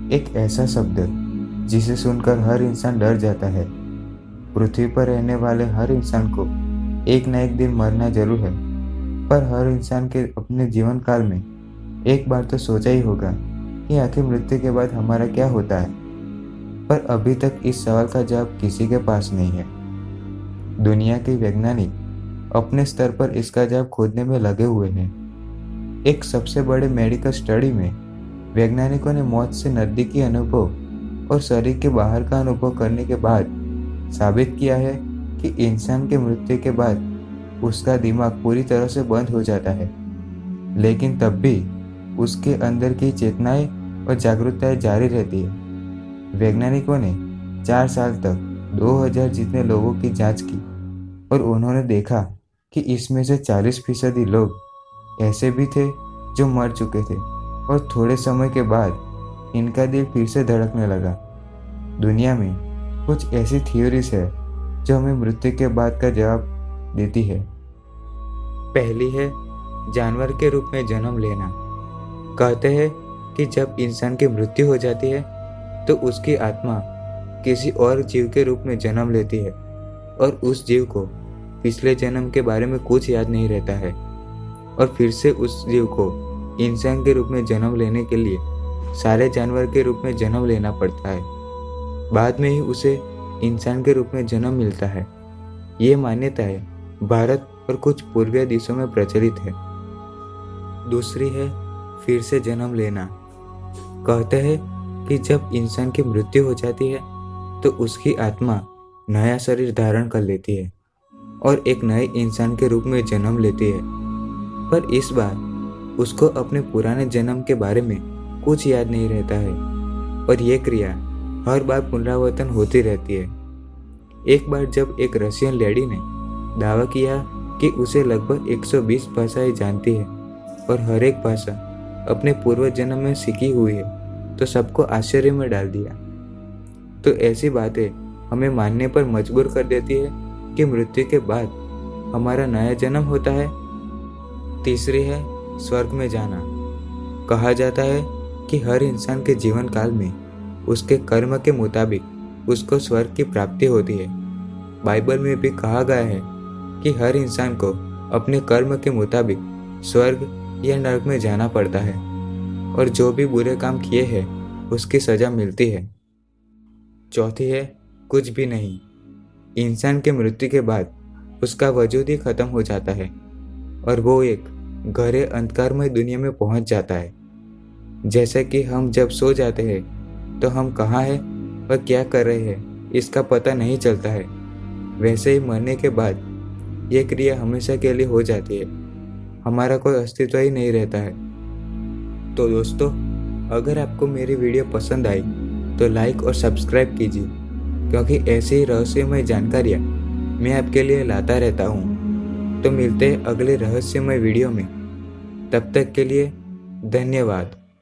एक ऐसा शब्द जिसे सुनकर हर इंसान डर जाता है। पृथ्वी पर रहने वाले हर इंसान को एक न एक दिन मरना जरूर है, पर हर इंसान के अपने जीवन काल में एक बार तो सोचा ही होगा कि आखिर मृत्यु के बाद हमारा क्या होता है। पर अभी तक इस सवाल का जवाब किसी के पास नहीं है। दुनिया के वैज्ञानिक अपने स्तर पर इसका जवाब खोजने में लगे हुए हैं। एक सबसे बड़े मेडिकल स्टडी में वैज्ञानिकों ने मौत से नज़दीकी अनुभव और शरीर के बाहर का अनुभव करने के बाद साबित किया है कि इंसान के मृत्यु के बाद उसका दिमाग पूरी तरह से बंद हो जाता है, लेकिन तब भी उसके अंदर की चेतनाएं और जागरूकताएं जारी रहती है। वैज्ञानिकों ने 4 साल तक 2000 जितने लोगों की जांच की और उन्होंने देखा कि इसमें से 40% लोग ऐसे भी थे जो मर चुके थे और थोड़े समय के बाद इनका दिल फिर से धड़कने लगा। दुनिया में कुछ ऐसी थ्योरीज है जो हमें मृत्यु के बाद का जवाब देती है। पहली है जानवर के रूप में जन्म लेना। कहते हैं कि जब इंसान की मृत्यु हो जाती है तो उसकी आत्मा किसी और जीव के रूप में जन्म लेती है और उस जीव को पिछले जन्म के बारे में कुछ याद नहीं रहता है और फिर से उस जीव को इंसान के रूप में जन्म लेने के लिए सारे जानवर के रूप में जन्म लेना पड़ता है। बाद में ही उसे इंसान के रूप में जन्म मिलता है। ये मान्यता है भारत और कुछ पूर्वीय देशों में प्रचलित है। दूसरी है फिर से जन्म लेना। कहते हैं कि जब इंसान की मृत्यु हो जाती है तो उसकी आत्मा नया शरीर धारण कर लेती है और एक नए इंसान के रूप में जन्म लेती है, पर इस बार उसको अपने पुराने जन्म के बारे में कुछ याद नहीं रहता है और ये क्रिया हर बार पुनरावर्तन होती रहती है। एक बार जब एक रशियन लेडी ने दावा किया कि उसे लगभग 120 भाषाएं जानती है और हर एक भाषा अपने पूर्व जन्म में सीखी हुई है, तो सबको आश्चर्य में डाल दिया। तो ऐसी बातें हमें मानने पर मजबूर कर देती है कि मृत्यु के बाद हमारा नया जन्म होता है। तीसरी है स्वर्ग में जाना। कहा जाता है कि हर इंसान के जीवन काल में उसके कर्म के मुताबिक उसको स्वर्ग की प्राप्ति होती है। बाइबल में भी कहा गया है कि हर इंसान को अपने कर्म के मुताबिक स्वर्ग या नरक में जाना पड़ता है और जो भी बुरे काम किए हैं उसकी सजा मिलती है। चौथी है कुछ भी नहीं। इंसान के मृत्यु के बाद उसका वजूद ही खत्म हो जाता है और वो एक गहरे अंधकारमय दुनिया में पहुंच जाता है। जैसे कि हम जब सो जाते हैं तो हम कहाँ हैं और क्या कर रहे हैं इसका पता नहीं चलता है, वैसे ही मरने के बाद ये क्रिया हमेशा के लिए हो जाती है। हमारा कोई अस्तित्व ही नहीं रहता है। तो दोस्तों, अगर आपको मेरी वीडियो पसंद आई तो लाइक और सब्सक्राइब कीजिए, क्योंकि ऐसी ही रहस्यमय जानकारियाँ मैं आपके लिए लाता रहता हूँ। तो मिलते हैं अगले रहस्यमय वीडियो में। तब तक के लिए धन्यवाद।